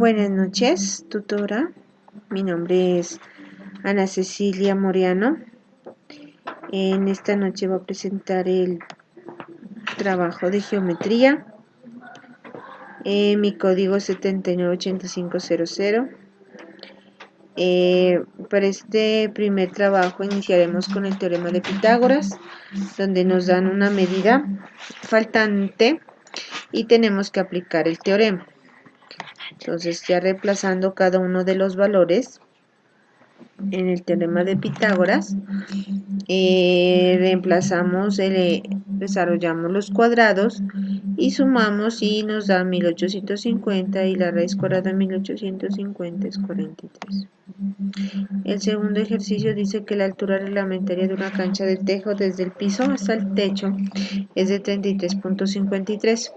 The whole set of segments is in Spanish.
Buenas noches, tutora. Mi nombre es Ana Cecilia Moriano. En esta noche voy a presentar el trabajo de geometría. Mi código es 798500. Para este primer trabajo iniciaremos con el teorema de Pitágoras, donde nos dan una medida faltante y tenemos que aplicar el teorema. Entonces, ya reemplazando cada uno de los valores en el teorema de Pitágoras, desarrollamos los cuadrados y sumamos y nos da 1850 y la raíz cuadrada de 1850 es 43. El segundo ejercicio dice que la altura reglamentaria de una cancha de tejo desde el piso hasta el techo es de 33.53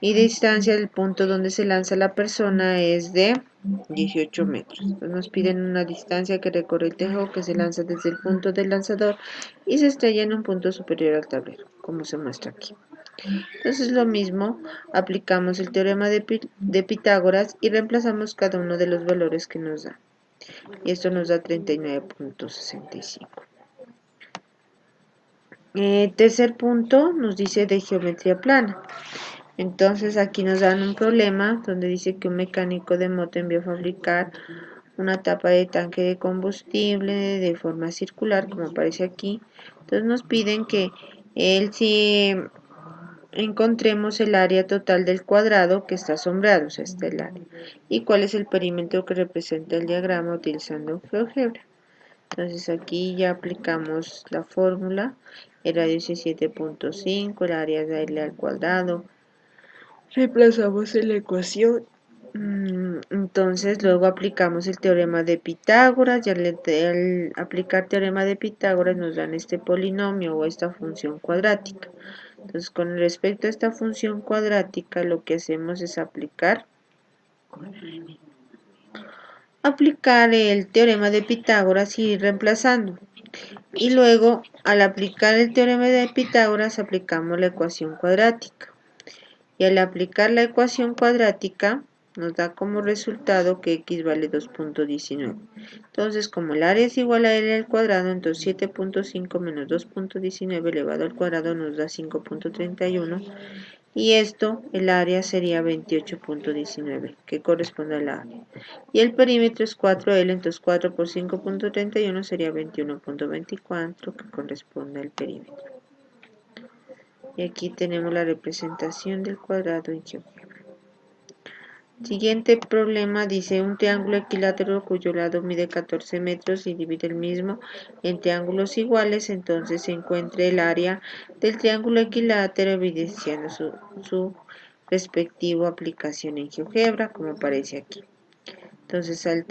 y de distancia del punto donde se lanza la persona es de 18 metros. Entonces nos piden una distancia que recorre el tejo que se lanza desde el punto del lanzador y se estrella en un punto superior al tablero, como se muestra aquí. Entonces lo mismo, aplicamos el teorema de Pitágoras y reemplazamos cada uno de los valores que nos da. Y esto nos da 39.65. Tercer punto nos dice de geometría plana. Entonces aquí nos dan un problema donde dice que un mecánico de moto envió a fabricar una tapa de tanque de combustible de forma circular, como aparece aquí. Entonces nos piden que si encontremos el área total del cuadrado que está sombreado, o sea, este es el área, y cuál es el perímetro que representa el diagrama utilizando GeoGebra. Entonces aquí ya aplicamos la fórmula, el radio es 17.5, el área de L al cuadrado, reemplazamos en la ecuación. Entonces luego aplicamos el teorema de Pitágoras y al aplicar teorema de Pitágoras nos dan este polinomio o esta función cuadrática. Entonces con respecto a esta función cuadrática lo que hacemos es aplicar el teorema de Pitágoras y ir reemplazando. Y luego al aplicar el teorema de Pitágoras aplicamos la ecuación cuadrática. Y al aplicar la ecuación cuadrática nos da como resultado que x vale 2.19. Entonces, como el área es igual a L al cuadrado, entonces 7.5 menos 2.19 elevado al cuadrado nos da 5.31. Y esto, el área sería 28.19, que corresponde al área. Y el perímetro es 4L, entonces 4 por 5.31 sería 21.24, que corresponde al perímetro. Y aquí tenemos la representación del cuadrado en GeoGebra. Siguiente problema dice un triángulo equilátero cuyo lado mide 14 metros y divide el mismo en triángulos iguales, entonces se encuentra el área del triángulo equilátero evidenciando su respectiva aplicación en GeoGebra, como aparece aquí. Entonces al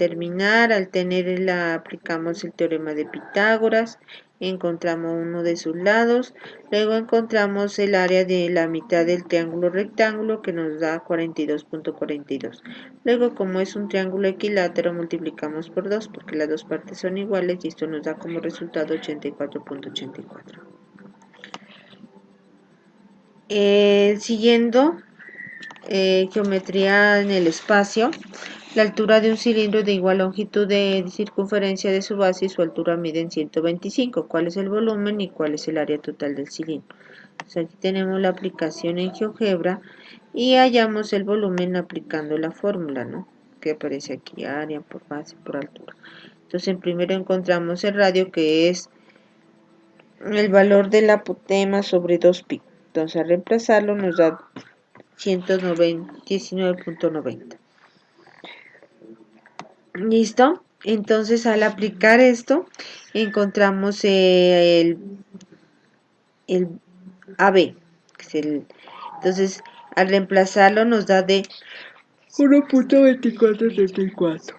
aplicamos el teorema de Pitágoras, encontramos uno de sus lados, luego encontramos el área de la mitad del triángulo rectángulo que nos da 42.42. Luego, como es un triángulo equilátero, multiplicamos por 2 porque las dos partes son iguales y esto nos da como resultado 84.84. Siguiendo, geometría en el espacio. La altura de un cilindro de igual longitud de circunferencia de su base y su altura miden 125. ¿Cuál es el volumen y cuál es el área total del cilindro? Entonces aquí tenemos la aplicación en GeoGebra y hallamos el volumen aplicando la fórmula, ¿no? Que aparece aquí, área por base por altura. Entonces primero encontramos el radio, que es el valor del apotema sobre 2pi. Entonces al reemplazarlo nos da 19.90. ¿Listo? Entonces al aplicar esto encontramos el AB. Entonces al reemplazarlo nos da de 1.2434.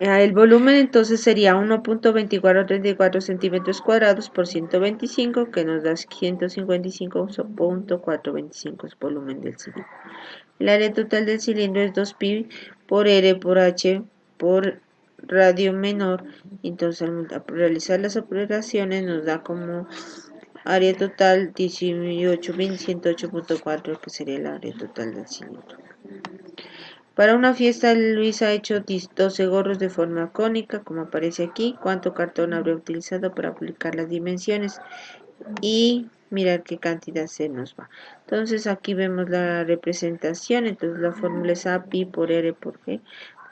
El volumen entonces sería 1.2434 centímetros cuadrados por 125, que nos da 155.425 es volumen del cilindro. El área total del cilindro es 2pi por R por H por radio menor. Entonces al realizar las operaciones nos da como área total 18.108.4, que sería el área total del cilindro. Para una fiesta, Luis ha hecho 12 gorros de forma cónica, como aparece aquí. ¿Cuánto cartón habría utilizado para aplicar las dimensiones? Y mirar qué cantidad se nos va. Entonces aquí vemos la representación. Entonces la fórmula es A pi por R por G,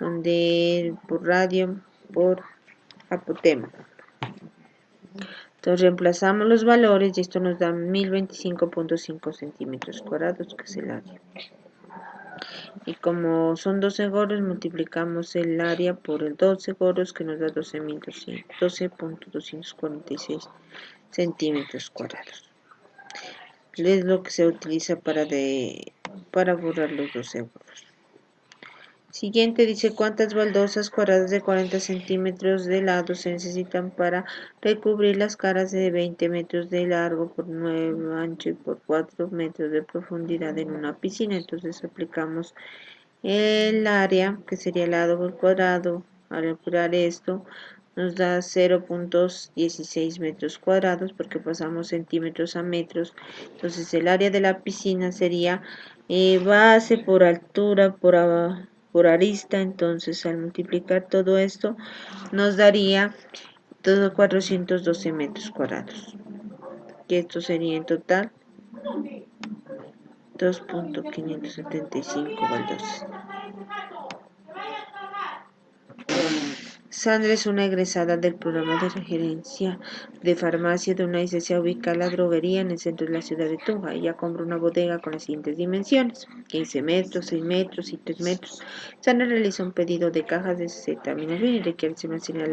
donde por radio por apotema. Entonces reemplazamos los valores y esto nos da 1025.5 centímetros cuadrados, que es el área. Y como son 12 gorros, multiplicamos el área por el 12 gorros, que nos da 12.246 centímetros cuadrados. Es lo que se utiliza para borrar los 12 gorros. Siguiente dice cuántas baldosas cuadradas de 40 centímetros de lado se necesitan para recubrir las caras de 20 metros de largo por 9 ancho y por 4 metros de profundidad en una piscina. Entonces aplicamos el área, que sería el lado al cuadrado. Al calcular esto nos da 0.16 metros cuadrados, porque pasamos centímetros a metros. Entonces el área de la piscina sería base por altura por arista. Entonces al multiplicar todo esto nos daría todo 412 metros cuadrados, que esto sería en total 2.575 baldosas. Sandra es una egresada del programa de gerencia de farmacia de una licencia ubicada en la droguería en el centro de la ciudad de Tunja. Ella compra una bodega con las siguientes dimensiones: 15 metros, 6 metros y 3 metros. Sandra realiza un pedido de cajas de acetaminofén y requiere seleccionar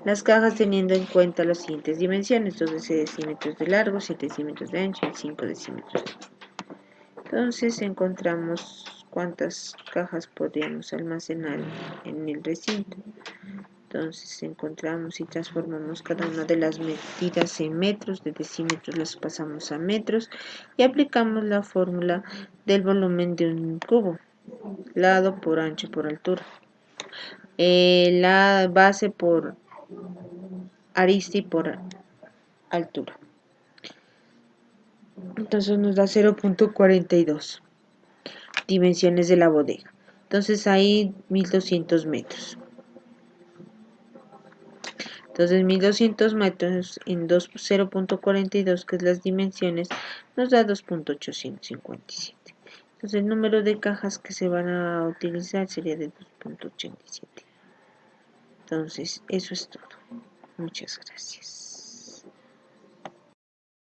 las cajas teniendo en cuenta las siguientes dimensiones: 12 decímetros de largo, 7 decímetros de ancho y 5 decímetros de alto. Entonces encontramos cuántas cajas podríamos almacenar en el recinto. Entonces encontramos y transformamos cada una de las medidas en metros, de decímetros las pasamos a metros y aplicamos la fórmula del volumen de un cubo, lado por ancho por altura, la base por arista y por altura. Entonces nos da 0.42 dimensiones de la bodega. Entonces hay 1200 metros. Entonces 1200 metros en 0.42, que es las dimensiones, nos da 2.857. Entonces el número de cajas que se van a utilizar sería de 2.87. Entonces eso es todo. Muchas gracias.